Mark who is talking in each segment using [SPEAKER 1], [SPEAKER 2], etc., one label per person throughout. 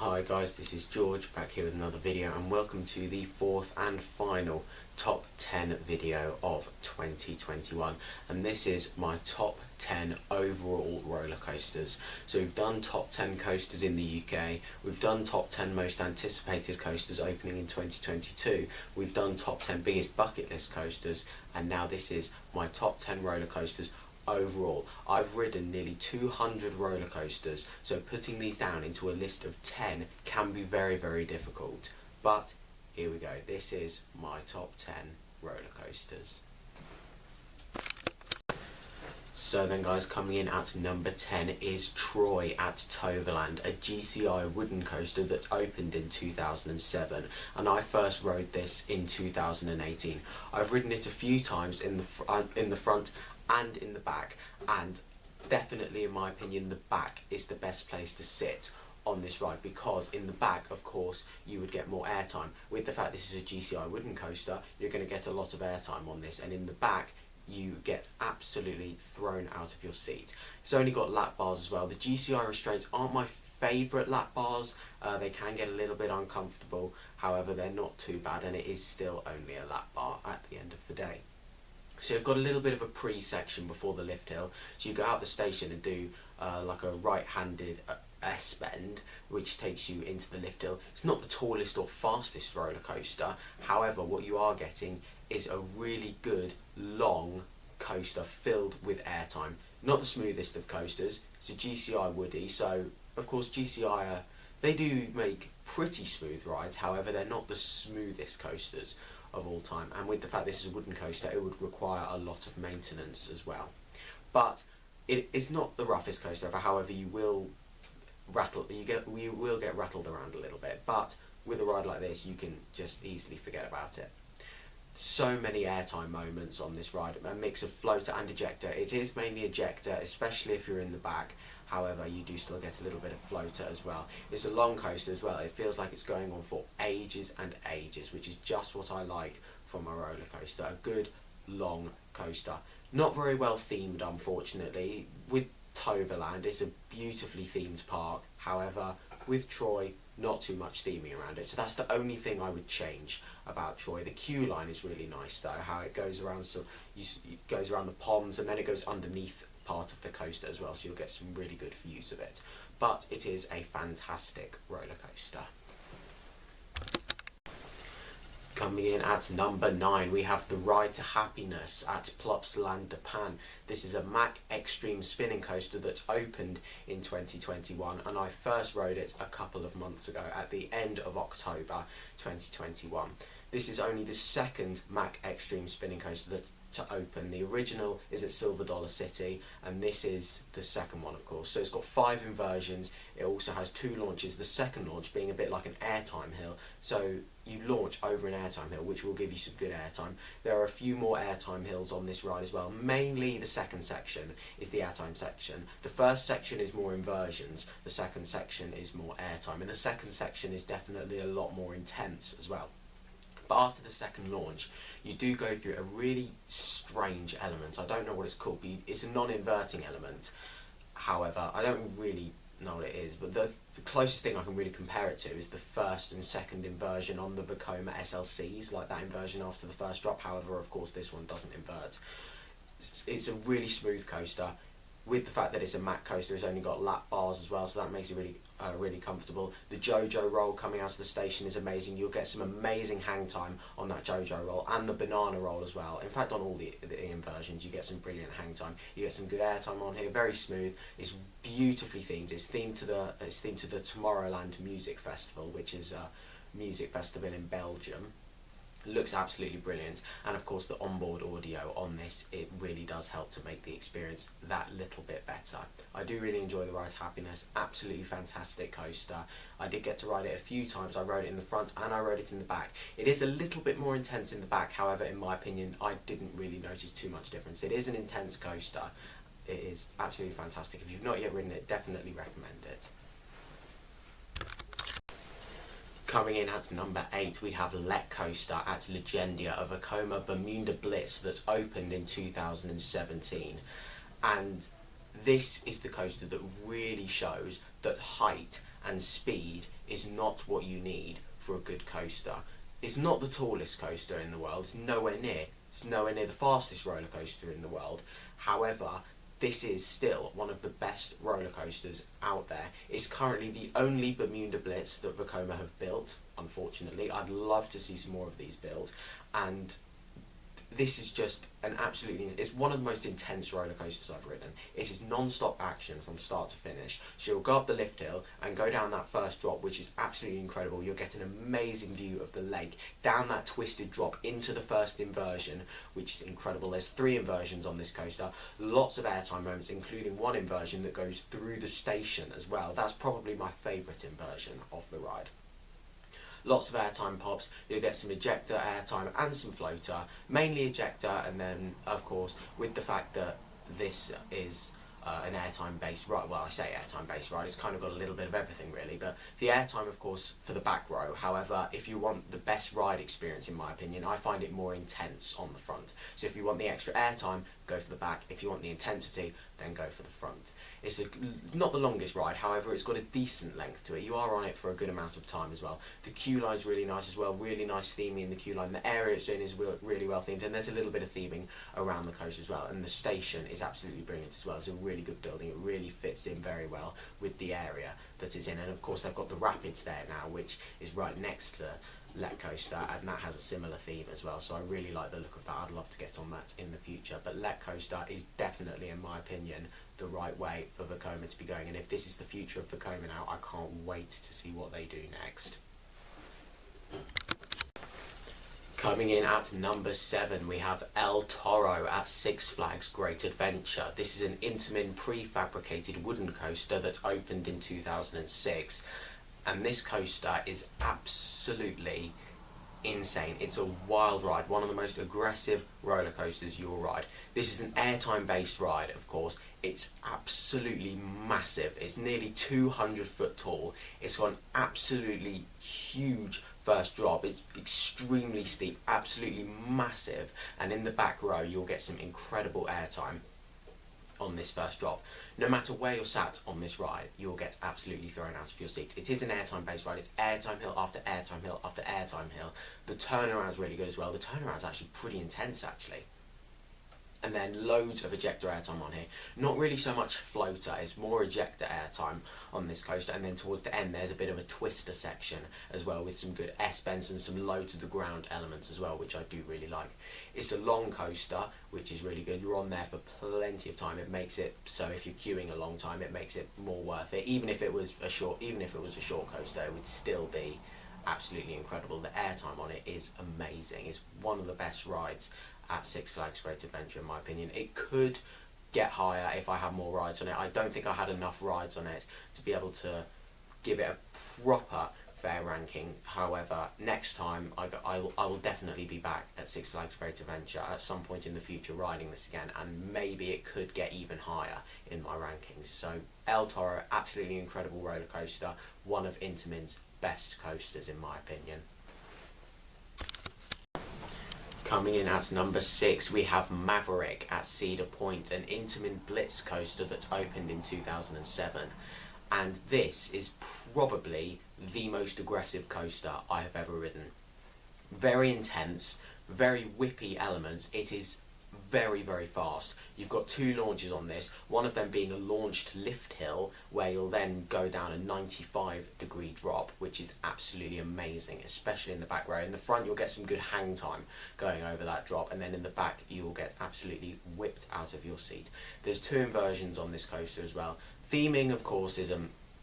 [SPEAKER 1] Hi guys, this is George back here with another video, and welcome to the fourth and final top 10 video of 2021, and this is my top 10 overall roller coasters. So we've done top 10 coasters in the UK, we've done top 10 most anticipated coasters opening in 2022, we've done top 10 biggest bucket list coasters, and now this is my top 10 roller coasters overall. I've ridden nearly 200 roller coasters, so putting these down into a list of 10 can be very difficult, but here we go. This is my top 10 roller coasters. So then guys, coming in at number 10 is Troy at Toverland, a GCI wooden coaster that opened in 2007, and I first rode this in 2018. I've ridden it a few times in the front and in the back, and definitely in my opinion the back is the best place to sit on this ride, because in the back of course you would get more airtime. With the fact this is a GCI wooden coaster, you're going to get a lot of airtime on this, and in the back you get absolutely thrown out of your seat. It's only got lap bars as well. The GCI restraints aren't my favourite lap bars, they can get a little bit uncomfortable, however they're not too bad, and it is still only a lap bar at the end of the day. So you've got a little bit of a pre-section before the lift hill, so you go out the station and do like a right-handed S-bend, which takes you into the lift hill. It's not the tallest or fastest roller coaster, however what you are getting is a really good long coaster filled with airtime. Not the smoothest of coasters, it's a GCI woody, so of course GCI they do make pretty smooth rides, however they're not the smoothest coasters of all time, and with the fact this is a wooden coaster it would require a lot of maintenance as well. But it is not the roughest coaster ever, however you will get rattled around a little bit, but with a ride like this you can just easily forget about it. So many airtime moments on this ride, a mix of floater and ejector. It is mainly ejector, especially if you're in the back, however you do still get a little bit of floater as well. It's a long coaster as well, it feels like it's going on for ages and ages, which is just what I like from a roller coaster, a good long coaster. Not very well themed unfortunately. With Toverland it's a beautifully themed park, however with Troy not too much theming around it, so that's the only thing I would change about Troy. The queue line is really nice though, how it goes around, so it goes around the ponds and then it goes underneath part of the coaster as well, so you'll get some really good views of it. But it is a fantastic roller coaster. Coming in at number 9 we have the Ride to Happiness at Plopsaland de Panne. This is a Mack Extreme spinning coaster that opened in 2021, and I first rode it a couple of months ago at the end of October 2021. This is only the second Mack Extreme spinning coaster to open. The original is at Silver Dollar City, and this is the second one of course. So it's got 5 inversions, it also has 2 launches, the second launch being a bit like an airtime hill, so you launch over an airtime hill which will give you some good airtime. There are a few more airtime hills on this ride as well, mainly the second section is the airtime section. The first section is more inversions, the second section is more airtime, and the second section is definitely a lot more intense as well. But after the second launch, you do go through a really strange element. I don't know what it's called, but it's a non-inverting element. However, I don't really know what it is, but the closest thing I can really compare it to is the first and second inversion on the Vekoma SLCs, like that inversion after the first drop. However, of course, this one doesn't invert. It's a really smooth coaster. With the fact that it's a Mack coaster, it's only got lap bars as well, so that makes it really comfortable. The JoJo roll coming out of the station is amazing. You'll get some amazing hang time on that JoJo roll, and the banana roll as well. In fact, on all the inversions you get some brilliant hang time. You get some good airtime on here, very smooth. It's beautifully themed. It's themed to the Tomorrowland Music Festival, which is a music festival in Belgium. Looks absolutely brilliant, and of course the onboard audio on this, it really does help to make the experience that little bit better. I do really enjoy the Ride to Happiness, absolutely fantastic coaster. I did get to ride it a few times. I rode it in the front and I rode it in the back. It is a little bit more intense in the back, however in my opinion I didn't really notice too much difference. It is an intense coaster, it is absolutely fantastic. If you've not yet ridden it, definitely recommend it. Coming in at number 8 we have Let Coaster at Legendia, a Vekoma Bermuda Blitz that opened in 2017, and this is the coaster that really shows that height and speed is not what you need for a good coaster. It's not the tallest coaster in the world, it's nowhere near. It's nowhere near the fastest roller coaster in the world. However, this is still one of the best roller coasters out there. It's currently the only Bermuda Blitz that Vekoma have built, unfortunately. I'd love to see some more of these built, and this is just an absolutely, it's one of the most intense roller coasters I've ridden. It is non-stop action from start to finish. So you'll go up the lift hill and go down that first drop, which is absolutely incredible. You'll get an amazing view of the lake, down that twisted drop into the first inversion, which is incredible. There's 3 inversions on this coaster, lots of airtime moments, including one inversion that goes through the station as well. That's probably my favourite inversion of the ride. Lots of airtime pops, you'll get some ejector airtime and some floater, mainly ejector, and then of course with the fact that this is an airtime based ride, well I say airtime based ride, it's kind of got a little bit of everything really, but the airtime of course for the back row. However, if you want the best ride experience in my opinion, I find it more intense on the front. So if you want the extra airtime, go for the back. If you want the intensity, then go for the front. It's not the longest ride, however it's got a decent length to it. You are on it for a good amount of time as well. The queue line's really nice as well, really nice theming in the queue line. The area it's in is really well themed, and there's a little bit of theming around the coast as well. And the station is absolutely brilliant as well. It's a really good building. It really fits in very well with the area that it's in. And of course they've got the rapids there now, which is right next to Let Coaster, and that has a similar theme as well, so I really like the look of that. I'd love to get on that in the future, but Let Coaster is definitely, in my opinion, the right way for Vekoma to be going, and if this is the future of Vekoma now, I can't wait to see what they do next. Coming in at number 7, we have El Toro at Six Flags Great Adventure. This is an Intamin prefabricated wooden coaster that opened in 2006. And this coaster is absolutely insane. It's a wild ride, one of the most aggressive roller coasters you'll ride. This is an airtime based ride, of course. It's absolutely massive. It's nearly 200 foot tall. It's got an absolutely huge first drop. It's extremely steep, absolutely massive. And in the back row, you'll get some incredible airtime on this first drop. No matter where you're sat on this ride, you'll get absolutely thrown out of your seat. It is an airtime based ride. It's airtime hill after airtime hill after airtime hill. The turnaround's really good as well. The turnaround's actually pretty intense actually. And then loads of ejector airtime on here. Not really so much floater, it's more ejector airtime on this coaster. And then towards the end there's a bit of a twister section as well, with some good S-bends and some low to the ground elements as well, which I do really like. It's a long coaster, which is really good. You're on there for plenty of time. It makes it so if you're queuing a long time, it makes it more worth it. Even if it was a short coaster, it would still be absolutely incredible. The airtime on it is amazing. It's one of the best rides at Six Flags Great Adventure in my opinion. It could get higher if I had more rides on it. I don't think I had enough rides on it to be able to give it a proper fair ranking. However, next time I will definitely be back at Six Flags Great Adventure at some point in the future riding this again, and maybe it could get even higher in my rankings. So El Toro, absolutely incredible roller coaster, one of Intamin's best coasters in my opinion. Coming in at number 6, we have Maverick at Cedar Point, an Intamin Blitz coaster that opened in 2007. And this is probably the most aggressive coaster I have ever ridden. Very intense, very whippy elements. It is very, very fast. You've got 2 launches on this, one of them being a launched lift hill where you'll then go down a 95-degree drop, which is absolutely amazing, especially in the back row. In the front you'll get some good hang time going over that drop, and then in the back you'll get absolutely whipped out of your seat. There's 2 inversions on this coaster as well. Theming of course is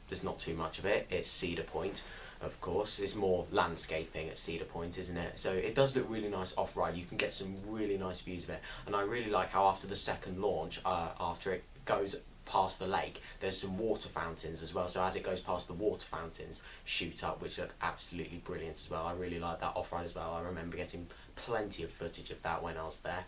[SPEAKER 1] there's not too much of it. It's Cedar Point, of course. It's more landscaping at Cedar Point, isn't it? So it does look really nice off-ride. You can get some really nice views of it. And I really like how after the second launch, after it goes past the lake, there's some water fountains as well. So as it goes past, the water fountains shoot up, which look absolutely brilliant as well. I really like that off-ride as well. I remember getting plenty of footage of that when I was there.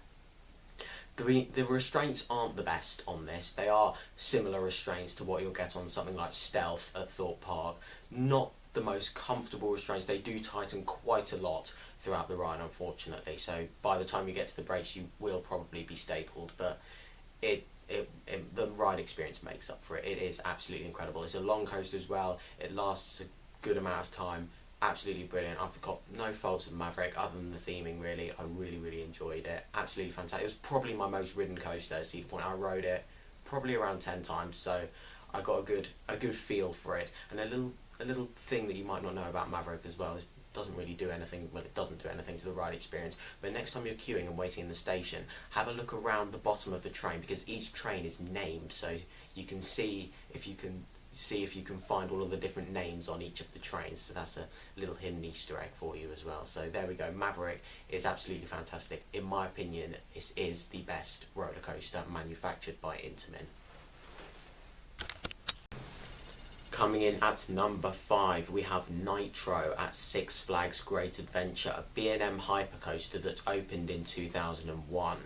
[SPEAKER 1] The restraints aren't the best on this. They are similar restraints to what you'll get on something like Stealth at Thorpe Park. Not the most comfortable restraints. They do tighten quite a lot throughout the ride, unfortunately. So by the time you get to the brakes, you will probably be stapled. But the ride experience makes up for it. It is absolutely incredible. It's a long coaster as well. It lasts a good amount of time. Absolutely brilliant. I've got no faults with Maverick other than the theming, really. I really enjoyed it. Absolutely fantastic. It was probably my most ridden coaster at Cedar Point. I rode it probably around 10 times, so I got a good feel for it. And a little thing that you might not know about Maverick as well is it doesn't really do anything, well, it doesn't do anything to the ride experience, but next time you're queuing and waiting in the station, have a look around the bottom of the train, because each train is named, so you can see if you can find all of the different names on each of the trains. So that's a little hidden Easter egg for you as well. So there we go. Maverick is absolutely fantastic. In my opinion, it is the best roller coaster manufactured by Intamin. Coming in at number 5, we have Nitro at Six Flags Great Adventure, a B&M hypercoaster that opened in 2001.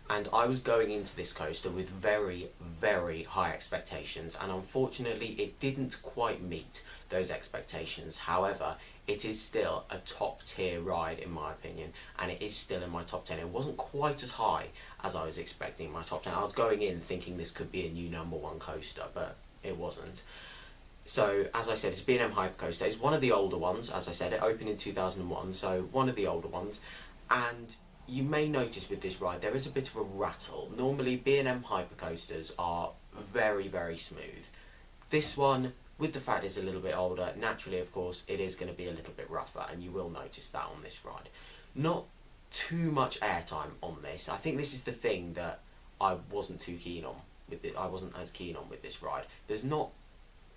[SPEAKER 1] And I was going into this coaster with very high expectations, and unfortunately it didn't quite meet those expectations. However, it is still a top tier ride in my opinion, and it is still in my top 10. It wasn't quite as high as I was expecting in my top 10. I was going in thinking this could be a new #1 coaster, but it wasn't. So, as I said, it's a B&M hypercoaster. It's one of the older ones. As I said, it opened in 2001, so one of the older ones. And you may notice with this ride, there is a bit of a rattle. Normally, B&M hypercoasters are very smooth. This one, with the fact it's a little bit older, naturally, of course, it is going to be a little bit rougher, and you will notice that on this ride. Not too much airtime on this. I think this is the thing that I wasn't too keen on with it. I wasn't as keen on with this ride. There's not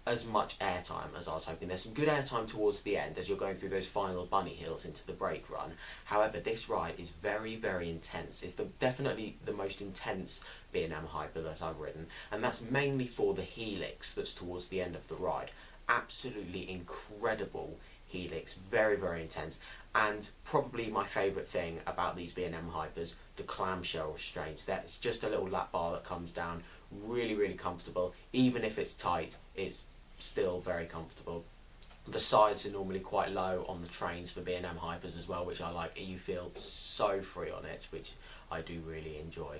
[SPEAKER 1] as much airtime as I was hoping. There's some good airtime towards the end as you're going through those final bunny hills into the brake run. However, this ride is very intense. It's definitely the most intense B&M hyper that I've ridden, and that's mainly for the helix that's towards the end of the ride. Absolutely incredible helix, very intense, and probably my favourite thing about these B&M hypers, the clamshell restraints. That's just a little lap bar that comes down, really comfortable. Even if it's tight, it's still very comfortable. The sides are normally quite low on the trains for B&M hypers as well, which I like. You feel so free on it, which I do really enjoy.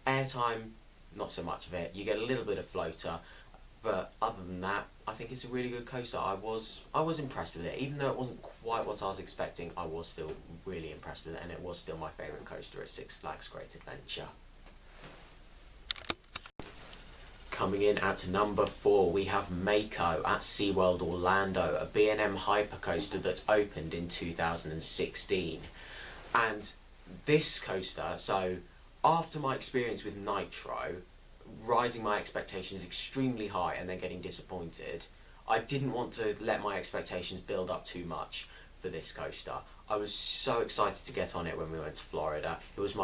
[SPEAKER 1] Airtime, not so much of it. You get a little bit of floater, but other than that, I think it's a really good coaster. I was impressed with it. Even though it wasn't quite what I was expecting, I was still really impressed with it, and it was still my favourite coaster at Six Flags Great Adventure. Coming in at number 4, we have Mako at SeaWorld Orlando, a B&M hypercoaster that opened in 2016. And this coaster, so after my experience with Nitro, rising my expectations extremely high and then getting disappointed, I didn't want to let my expectations build up too much for this coaster. I was so excited to get on it when we went to Florida. It was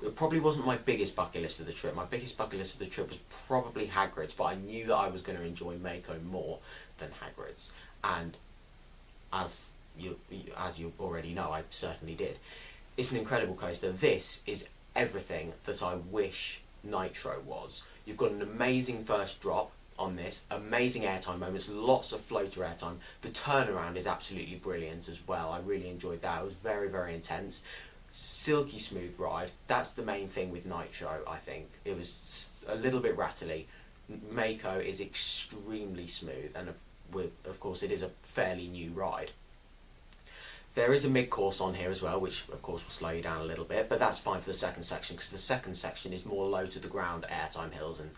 [SPEAKER 1] it probably wasn't my biggest bucket list of the trip. My biggest bucket list of the trip was probably Hagrid's, but I knew that I was going to enjoy Mako more than Hagrid's. And as you already know, I certainly did. It's an incredible coaster. This is everything that I wish Nitro was. You've got an amazing first drop on this, amazing airtime moments, lots of floater airtime. The turnaround is absolutely brilliant as well. I really enjoyed that. It was very intense. Silky smooth ride. That's the main thing with Nitro, I think. It was a little bit rattly. Mako is extremely smooth, and of course it is a fairly new ride. There is a mid-course on here as well, which of course will slow you down a little bit, but that's fine for the second section, because the second section is more low to the ground airtime hills, and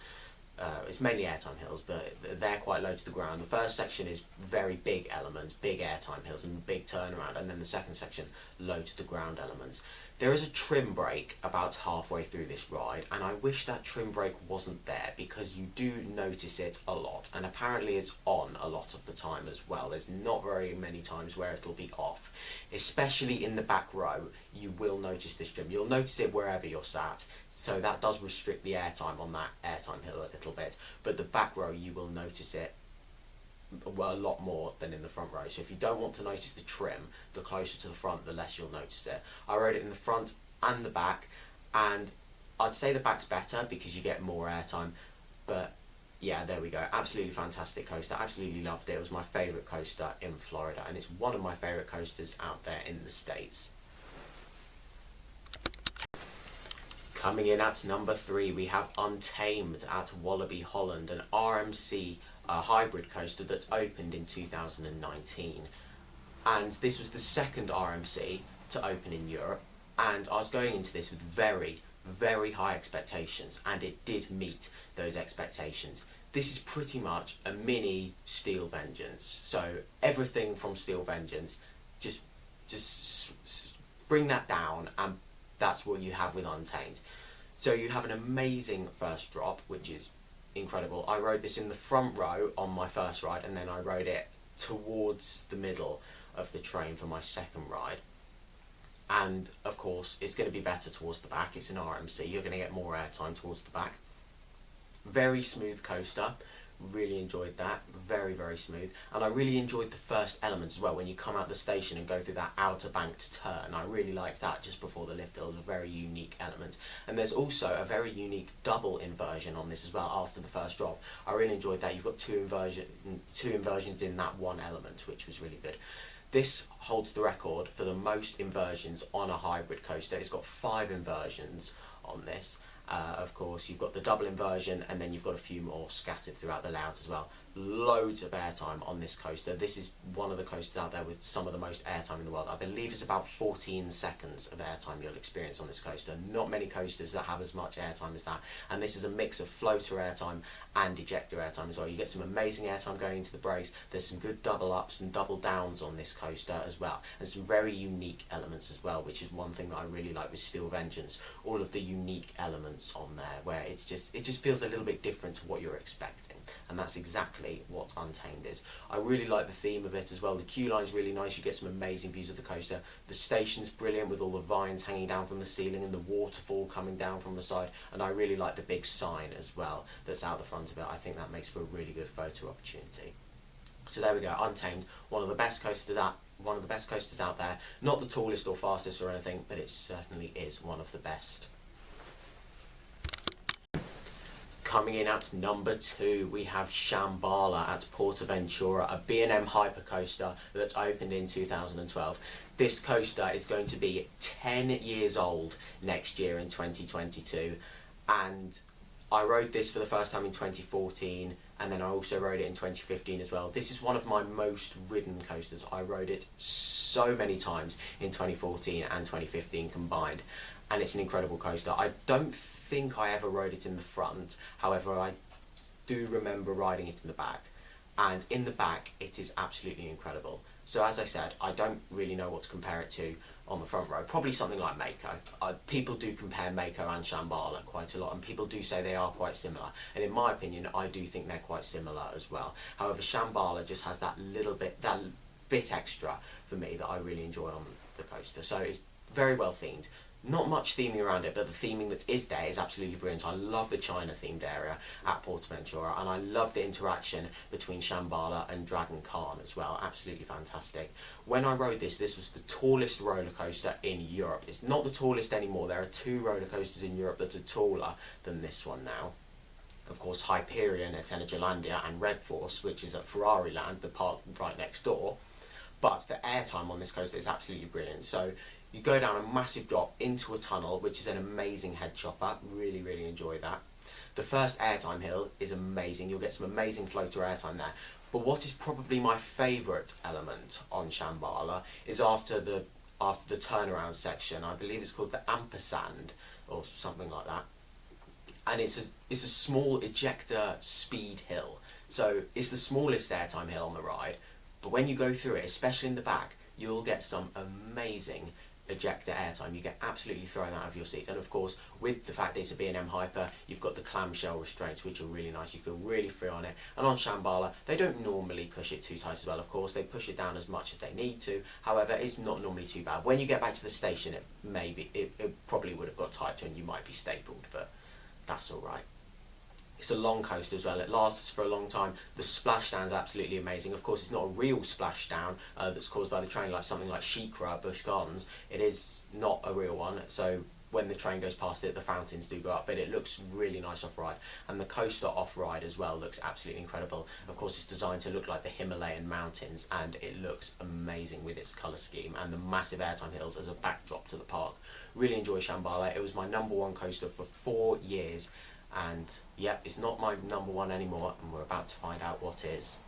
[SPEAKER 1] it's mainly airtime hills, but they're quite low to the ground. The first section is very big elements, big airtime hills and big turnaround, and then the second section, low to the ground elements. There is a trim brake about halfway through this ride, and I wish that trim brake wasn't there, because you do notice it a lot, and apparently it's on a lot of the time as well. There's not very many times where it'll be off. Especially in the back row, you will notice this trim. You'll notice it wherever you're sat, so that does restrict the airtime on that airtime hill a little bit, but the back row you will notice it a lot more than in the front row. So if you don't want to notice the trim, the closer to the front, the less you'll notice it. I rode it in the front and the back, and I'd say the back's better because you get more airtime, but yeah, there we go. Absolutely fantastic coaster. Absolutely loved it. It was my favourite coaster in Florida, and it's one of my favourite coasters out there in the States. Coming in at number 3, we have Untamed at Wallaby Holland, an RMC a hybrid coaster that's opened in 2019. And this was the second RMC to open in Europe, and I was going into this with very, very high expectations, and it did meet those expectations. This is pretty much a mini Steel Vengeance, so everything from Steel Vengeance, just bring that down, and that's what you have with Untamed. So you have an amazing first drop, which is incredible. I rode this in the front row on my first ride, and then I rode it towards the middle of the train for my second ride. And of course it's going to be better towards the back. It's an RMC, you're going to get more airtime towards the back. Very smooth coaster, really enjoyed that, very, very smooth. And I really enjoyed the first element as well, when you come out the station and go through that outer banked turn. I really liked that just before the lift hill. It was a very unique element. And there's also a very unique double inversion on this as well after the first drop. I really enjoyed that. You've got two inversions in that one element, which was really good. This holds the record for the most inversions on a hybrid coaster. It's got 5 inversions on this. Of course, you've got the double inversion, and then you've got a few more scattered throughout the layout as well. Loads of airtime on this coaster. This is one of the coasters out there with some of the most airtime in the world. I believe it's about 14 seconds of airtime you'll experience on this coaster. Not many coasters that have as much airtime as that. And this is a mix of floater airtime and ejector airtime as well. You get some amazing airtime going into the brakes. There's some good double ups and double downs on this coaster as well. And some very unique elements as well, which is one thing that I really like with Steel Vengeance. All of the unique elements on there, where it just feels a little bit different to what you're expecting. And that's exactly what Untamed is. I really like the theme of it as well. The queue line's really nice. You get some amazing views of the coaster. The station's brilliant with all the vines hanging down from the ceiling and the waterfall coming down from the side. And I really like the big sign as well that's out the front of it. I think that makes for a really good photo opportunity. So there we go, Untamed, one of the best coasters out there. Not the tallest or fastest or anything, but it certainly is one of the best. Coming in at number 2, we have Shambhala at Portaventura, a B&M hypercoaster that's opened in 2012. This coaster is going to be 10 years old next year in 2022, and I rode this for the first time in 2014, and then I also rode it in 2015 as well. This is one of my most ridden coasters. I rode it so many times in 2014 and 2015 combined, and it's an incredible coaster. I don't think I ever rode it in the front, however I do remember riding it in the back, and in the back it is absolutely incredible. So as I said, I don't really know what to compare it to on the front row. Probably something like Mako. People do compare Mako and Shambhala quite a lot, and people do say they are quite similar, and in my opinion I do think they're quite similar as well. However, Shambhala just has that bit extra for me that I really enjoy on the coaster. So it's very well themed. Not much theming around it, but the theming that is there is absolutely brilliant. I love the China themed area at Portaventura, and I love the interaction between Shambhala and Dragon Khan as well. Absolutely fantastic. When I rode this, this was the tallest roller coaster in Europe. It's not the tallest anymore. There are 2 roller coasters in Europe that are taller than this one now. Of course, Hyperion at Energylandia and Red Force, which is at Ferrari Land, the park right next door. But the airtime on this coaster is absolutely brilliant. So you go down a massive drop into a tunnel, which is an amazing head chopper. Really, really enjoy that. The first airtime hill is amazing. You'll get some amazing floater airtime there. But what is probably my favourite element on Shambhala is after the turnaround section. I believe it's called the Ampersand or something like that. And it's a small ejector speed hill. So it's the smallest airtime hill on the ride. But when you go through it, especially in the back, you'll get some amazing ejector airtime. You get absolutely thrown out of your seats. And of course, with the fact that it's a B&M Hyper, you've got the clamshell restraints, which are really nice. You feel really free on it. And on Shambhala, they don't normally push it too tight as well. Of course, they push it down as much as they need to. However, it's not normally too bad. When you get back to the station, it probably would have got tighter and you might be stapled, but that's all right. It's a long coaster as well. It lasts for a long time. The splashdown is absolutely amazing. Of course, it's not a real splashdown that's caused by the train, like something like Shikra at Busch Gardens. It is not a real one. So when the train goes past it, the fountains do go up, but it looks really nice off-ride. And the coaster off-ride as well looks absolutely incredible. Of course, it's designed to look like the Himalayan mountains, and it looks amazing with its colour scheme and the massive airtime hills as a backdrop to the park. Really enjoy Shambhala. It was my #1 coaster for 4 years. and yeah, it's not my number one anymore, and we're about to find out what is.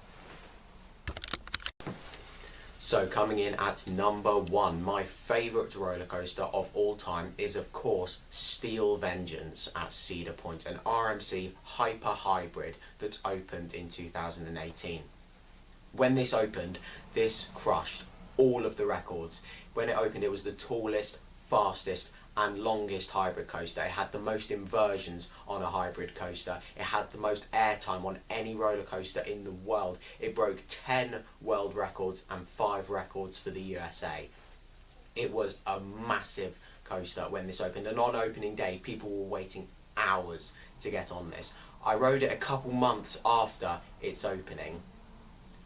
[SPEAKER 1] So coming in at number 1, my favourite roller coaster of all time is of course Steel Vengeance at Cedar Point, an RMC Hyper Hybrid that opened in 2018. When this opened, this crushed all of the records. When it opened, it was the tallest, fastest and longest hybrid coaster. It had the most inversions on a hybrid coaster. It had the most airtime on any roller coaster in the world. It broke 10 world records and 5 records for the USA. It was a massive coaster when this opened, and on opening day people were waiting hours to get on this. I rode it a couple months after its opening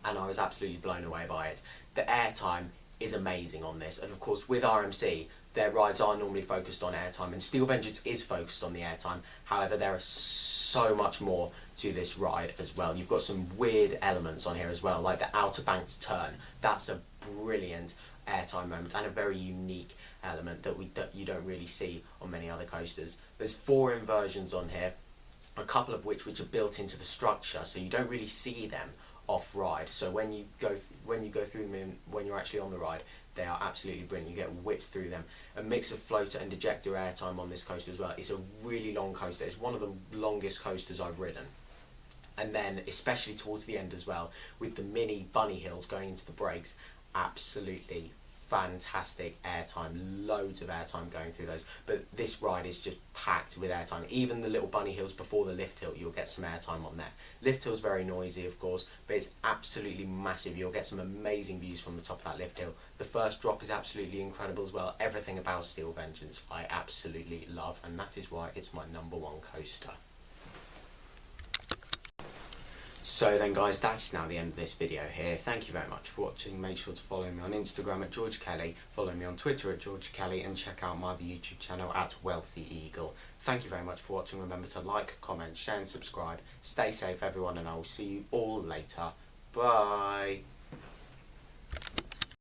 [SPEAKER 1] and I was absolutely blown away by it. The airtime is amazing on this, and of course with RMC their rides are normally focused on airtime, and Steel Vengeance is focused on the airtime. However, there is so much more to this ride as well. You've got some weird elements on here as well, like the outer banked turn. That's a brilliant airtime moment and a very unique element that you don't really see on many other coasters. There's 4 inversions on here, a couple of which are built into the structure, so you don't really see them off ride. So when you go through them when you're actually on the ride, they are absolutely brilliant. You get whipped through them. A mix of floater and ejector airtime on this coaster as well. It's a really long coaster. It's one of the longest coasters I've ridden. And then especially towards the end as well, with the mini bunny hills going into the brakes, absolutely fantastic airtime, loads of airtime going through those. But this ride is just packed with airtime. Even the little bunny hills before the lift hill, you'll get some airtime on there. Lift hill's very noisy of course, but it's absolutely massive. You'll get some amazing views from the top of that lift hill. The first drop is absolutely incredible as well. Everything about Steel Vengeance I absolutely love, and that is why it's my number 1 coaster. So then guys, that's now the end of this video here. Thank you very much for watching. Make sure to follow me on Instagram at George Kelly, follow me on Twitter at George Kelly, and check out my other YouTube channel at Wealthy Eagle. Thank you very much for watching. Remember to like, comment, share and subscribe. Stay safe everyone, and I will see you all later. Bye!